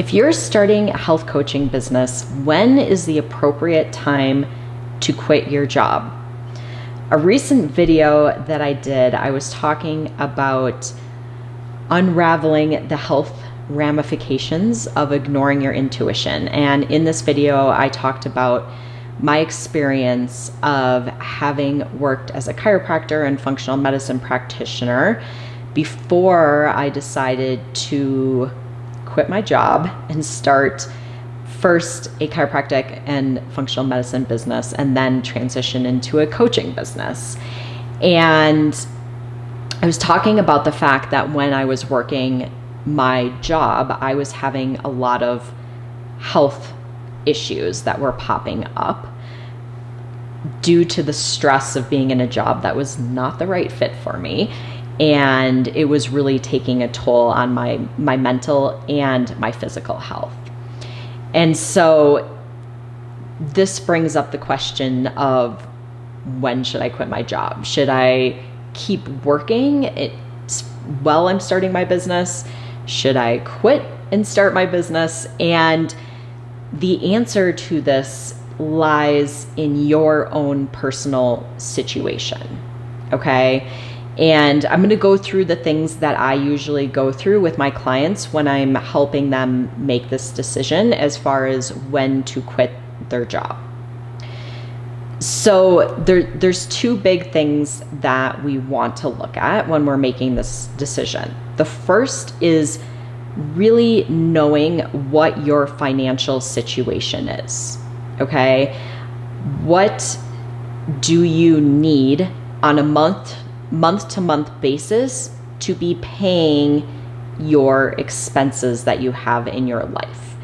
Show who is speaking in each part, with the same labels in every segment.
Speaker 1: If you're starting a health coaching business, when is the appropriate time to quit your job? A recent video that I did, I was talking about unraveling the health ramifications of ignoring your intuition. And in this video, I talked about my experience of having worked as a chiropractor and functional medicine practitioner before I decided to quit my job and start first a chiropractic and functional medicine business and then transition into a coaching business. And I was talking about the fact that when I was working my job, I was having a lot of health issues that were popping up due to the stress of being in a job that was not the right fit for me. And it was really taking a toll on my mental and my physical health. And so this brings up the question of, when should I quit my job? Should I keep working while I'm starting my business? Should I quit and start my business? And the answer to this lies in your own personal situation, okay? And I'm going to go through the things that I usually go through with my clients when I'm helping them make this decision as far as when to quit their job. So there's two big things that we want to look at when we're making this decision. The first is really knowing what your financial situation is, okay? What do you need on a month-to-month basis to be paying your expenses that you have in your life?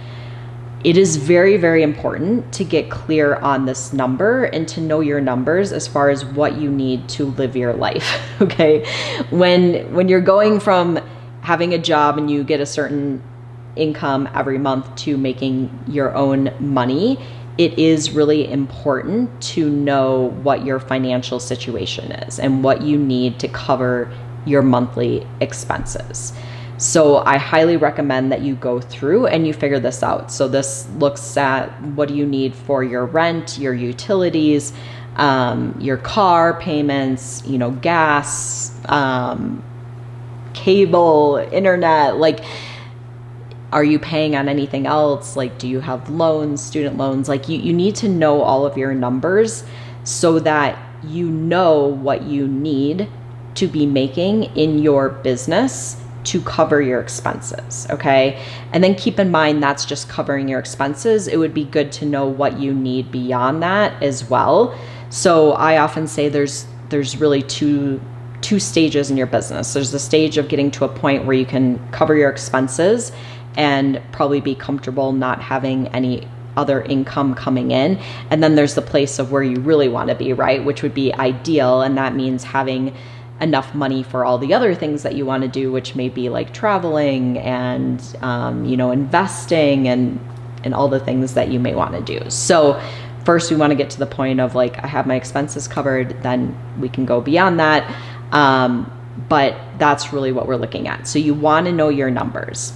Speaker 1: It is very, very important to get clear on this number and to know your numbers as far as what you need to live your life, okay? When you're going from having a job and you get a certain income every month to making your own money, it is really important to know what your financial situation is and what you need to cover your monthly expenses. So I highly recommend that you go through and you figure this out. So this looks at what do you need for your rent, your utilities, your car payments, gas, cable, internet, like, are you paying on anything else? Like, do you have loans, student loans? Like, you need to know all of your numbers so that you know what you need to be making in your business to cover your expenses, okay? And then keep in mind that's just covering your expenses. It would be good to know what you need beyond that as well. So I often say there's really two stages in your business. There's the stage of getting to a point where you can cover your expenses and probably be comfortable not having any other income coming in. And then there's the place of where you really want to be, right? Which would be ideal. And that means having enough money for all the other things that you want to do, which may be like traveling and, investing and all the things that you may want to do. So first we want to get to the point of like, I have my expenses covered, then we can go beyond that. But that's really what we're looking at. So you want to know your numbers.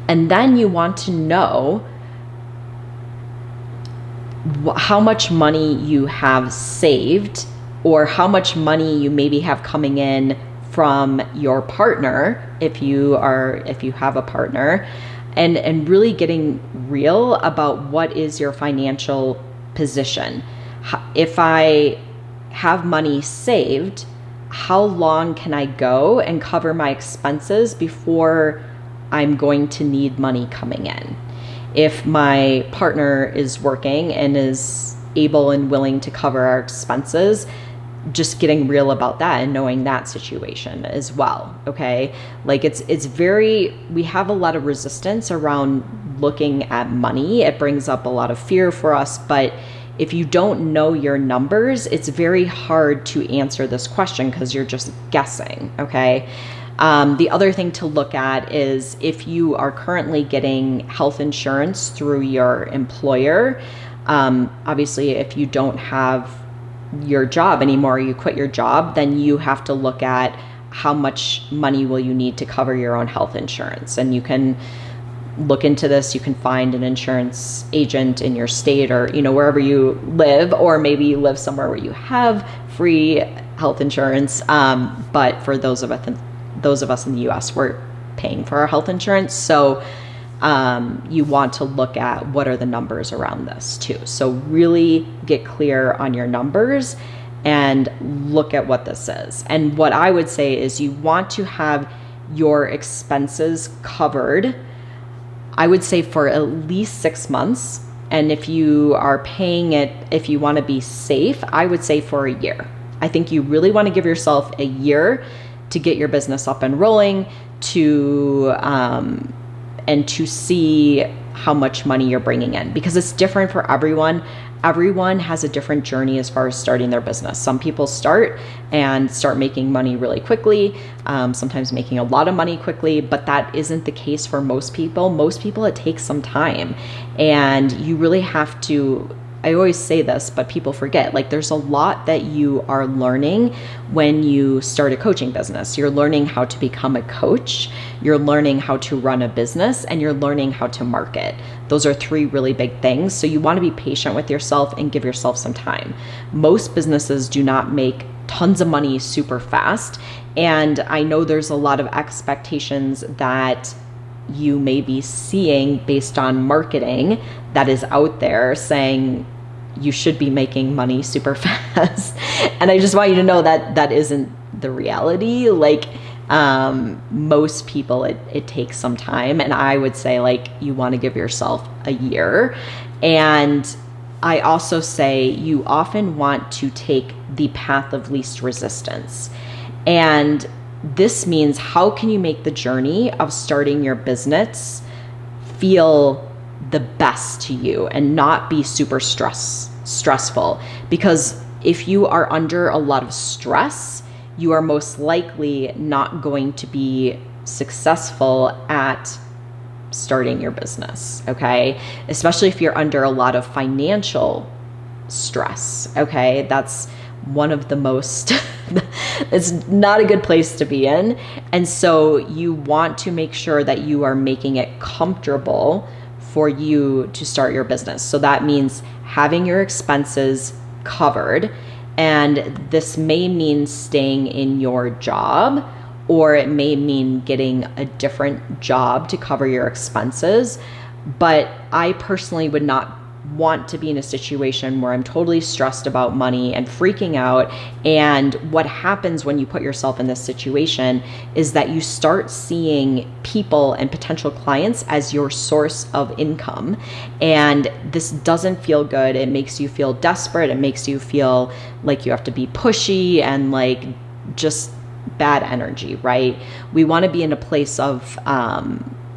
Speaker 1: And then you want to know how much money you have saved or how much money you maybe have coming in from your partner if you have a partner, and really getting real about what is your financial position. If I have money saved, how long can I go and cover my expenses before I'm going to need money coming in? If my partner is working and is able and willing to cover our expenses, just getting real about that and knowing that situation as well, okay? Like we have a lot of resistance around looking at money. It brings up a lot of fear for us, but if you don't know your numbers, it's very hard to answer this question because you're just guessing, okay? The other thing to look at is if you are currently getting health insurance through your employer, obviously if you don't have your job anymore, you quit your job, then you have to look at how much money will you need to cover your own health insurance. And you can look into this. You can find an insurance agent in your state or, wherever you live, or maybe you live somewhere where you have free health insurance. But for those of us in the US, we're paying for our health insurance. So you want to look at what are the numbers around this too. So really get clear on your numbers and look at what this is. And what I would say is you want to have your expenses covered, I would say for at least 6 months. And if you are paying it, if you want to be safe, I would say for a year. I think you really want to give yourself a year to get your business up and rolling, and to see how much money you're bringing in, because it's different for everyone. Everyone has a different journey as far as starting their business. Some people start making money really quickly, sometimes making a lot of money quickly, but that isn't the case for most people. Most people, it takes some time, and you really have to, I always say this, but people forget, like there's a lot that you are learning when you start a coaching business. You're learning how to become a coach, you're learning how to run a business, and you're learning how to market. Those are 3 really big things. So you want to be patient with yourself and give yourself some time. Most businesses do not make tons of money super fast. And I know there's a lot of expectations that you may be seeing based on marketing that is out there saying you should be making money super fast. And I just want you to know that that isn't the reality. Like most people, it takes some time. And I would say like you want to give yourself a year. And I also say you often want to take the path of least resistance. And this means, how can you make the journey of starting your business feel the best to you and not be super stressful? Because if you are under a lot of stress, you are most likely not going to be successful at starting your business, okay? Especially if you're under a lot of financial stress, okay? That's one of the most, it's not a good place to be in. And so you want to make sure that you are making it comfortable for you to start your business. So that means having your expenses covered. And this may mean staying in your job, or it may mean getting a different job to cover your expenses. But I personally would not want to be in a situation where I'm totally stressed about money and freaking out. And what happens when you put yourself in this situation is that you start seeing people and potential clients as your source of income. And this doesn't feel good. It makes you feel desperate. It makes you feel like you have to be pushy and like just bad energy, right? We want to be in a place of,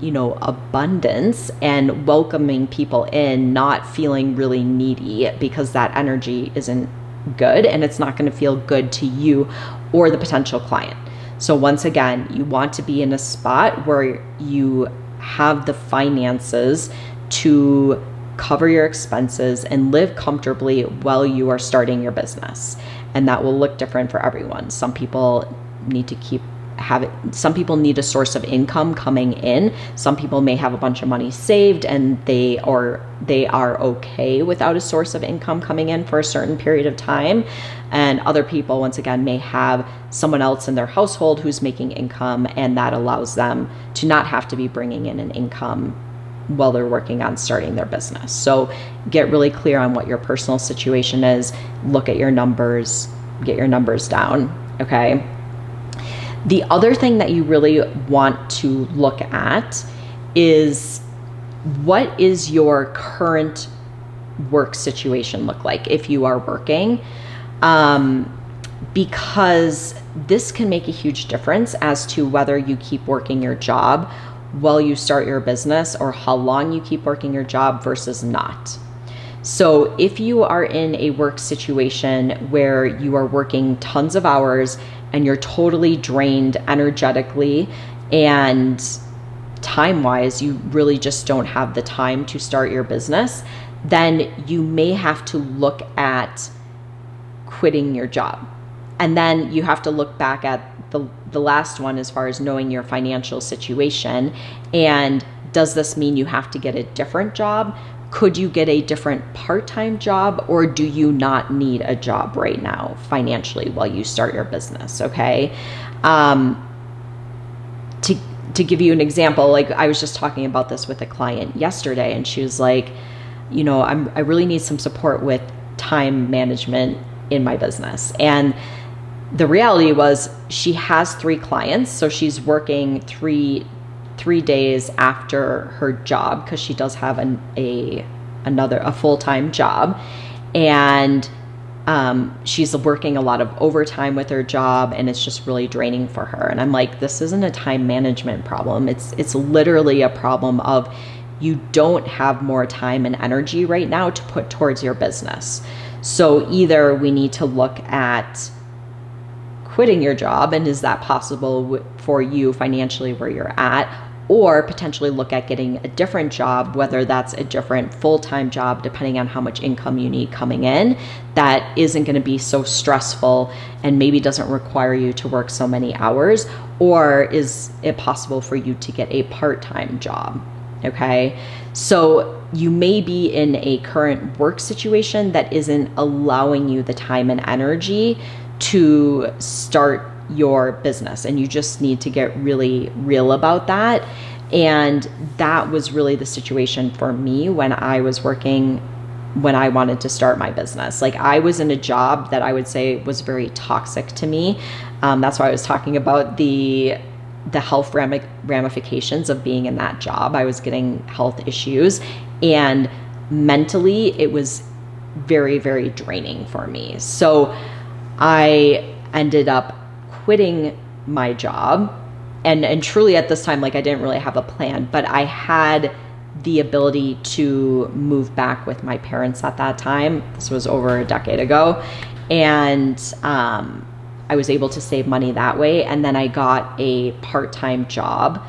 Speaker 1: abundance and welcoming people in, not feeling really needy, because that energy isn't good and it's not going to feel good to you or the potential client. So once again, you want to be in a spot where you have the finances to cover your expenses and live comfortably while you are starting your business. And that will look different for everyone. Some people need some people need a source of income coming in. Some people may have a bunch of money saved and they are okay without a source of income coming in for a certain period of time. And other people, once again, may have someone else in their household who's making income, and that allows them to not have to be bringing in an income while they're working on starting their business. So get really clear on what your personal situation is. Look at your numbers, get your numbers down, okay? The other thing that you really want to look at is, what is your current work situation look like if you are working? Because this can make a huge difference as to whether you keep working your job while you start your business, or how long you keep working your job versus not. So if you are in a work situation where you are working tons of hours and you're totally drained energetically and time-wise, you really just don't have the time to start your business, then you may have to look at quitting your job. And then you have to look back at the last one as far as knowing your financial situation and does this mean you have to get a different job? Could you get a different part-time job, or do you not need a job right now financially while you start your business? Okay. To give you an example, like I was just talking about this with a client yesterday, and she was like, you know, I really need some support with time management in my business. And the reality was she has 3 clients. So she's working three days after her job, because she does have a full-time job, and she's working a lot of overtime with her job, and it's just really draining for her. And I'm like, this isn't a time management problem. It's literally a problem of you don't have more time and energy right now to put towards your business. So either we need to look at quitting your job, and is that possible for you financially where you're at, or potentially look at getting a different job, whether that's a different full-time job, depending on how much income you need coming in, that isn't going to be so stressful and maybe doesn't require you to work so many hours, or is it possible for you to get a part-time job? Okay. So you may be in a current work situation that isn't allowing you the time and energy to start your business, and you just need to get really real about that. And that was really the situation for me when I wanted to start my business. Like, I was in a job that I would say was very toxic to me. That's why I was talking about the health ramifications of being in that job. I was getting health issues, and mentally it was very, very draining for me. So I ended up quitting my job, and truly at this time, like, I didn't really have a plan, but I had the ability to move back with my parents at that time. This was over a decade ago, and I was able to save money that way. And then I got a part-time job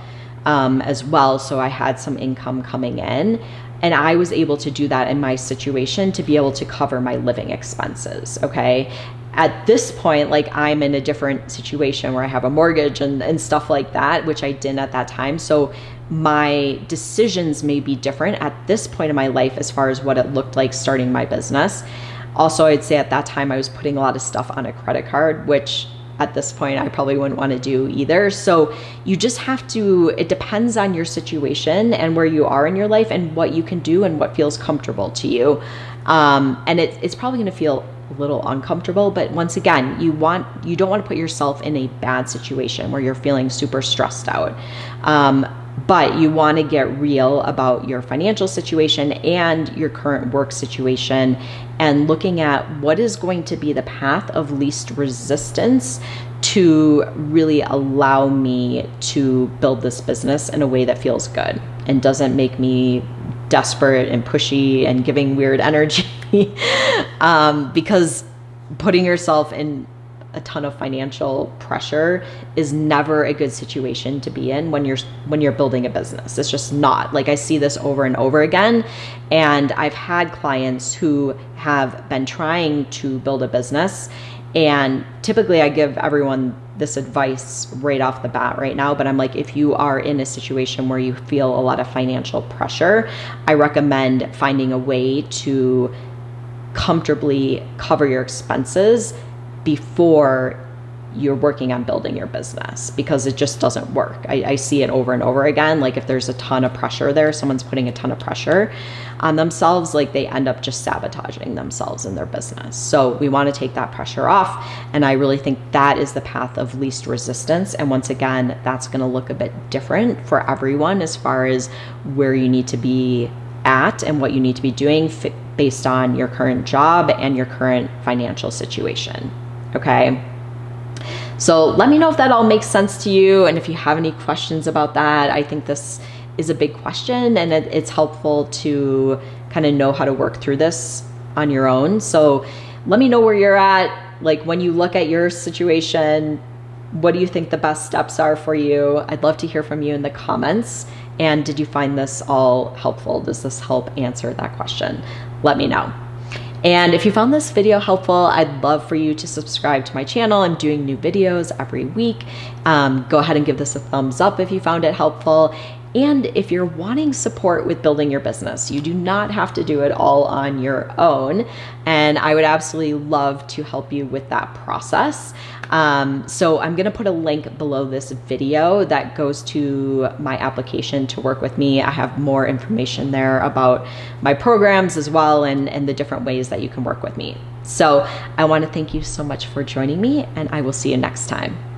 Speaker 1: as well, so I had some income coming in, and I was able to do that in my situation to be able to cover my living expenses. Okay. At this point, like, I'm in a different situation where I have a mortgage and stuff like that, which I didn't at that time. So my decisions may be different at this point in my life as far as what it looked like starting my business. Also, I'd say at that time I was putting a lot of stuff on a credit card, which at this point I probably wouldn't want to do either. So you just have to, it depends on your situation and where you are in your life and what you can do and what feels comfortable to you. And it's probably going to feel a little uncomfortable, but once again, you don't want to put yourself in a bad situation where you're feeling super stressed out. But you want to get real about your financial situation and your current work situation, and looking at what is going to be the path of least resistance to really allow me to build this business in a way that feels good and doesn't make me desperate and pushy and giving weird energy. Because putting yourself in a ton of financial pressure is never a good situation to be in when you're building a business. It's just not. Like, I see this over and over again, and I've had clients who have been trying to build a business, and typically I give everyone this advice right off the bat right now, but I'm like, if you are in a situation where you feel a lot of financial pressure, I recommend finding a way to comfortably cover your expenses before you're working on building your business, because it just doesn't work. I see it over and over again. Like, if there's a ton of pressure there, someone's putting a ton of pressure on themselves, like, they end up just sabotaging themselves in their business. So we want to take that pressure off. And I really think that is the path of least resistance. And once again, that's going to look a bit different for everyone as far as where you need to be at and what you need to be doing based on your current job and your current financial situation. Okay. So let me know if that all makes sense to you, and if you have any questions about that. I think this is a big question, and it's helpful to kind of know how to work through this on your own. So let me know where you're at. Like, when you look at your situation, what do you think the best steps are for you? I'd love to hear from you in the comments. And did you find this all helpful? Does this help answer that question? Let me know. And if you found this video helpful, I'd love for you to subscribe to my channel. I'm doing new videos every week. Go ahead and give this a thumbs up if you found it helpful. And if you're wanting support with building your business, you do not have to do it all on your own. And I would absolutely love to help you with that process. So I'm going to put a link below this video that goes to my application to work with me. I have more information there about my programs as well, and the different ways that you can work with me. So I want to thank you so much for joining me, and I will see you next time.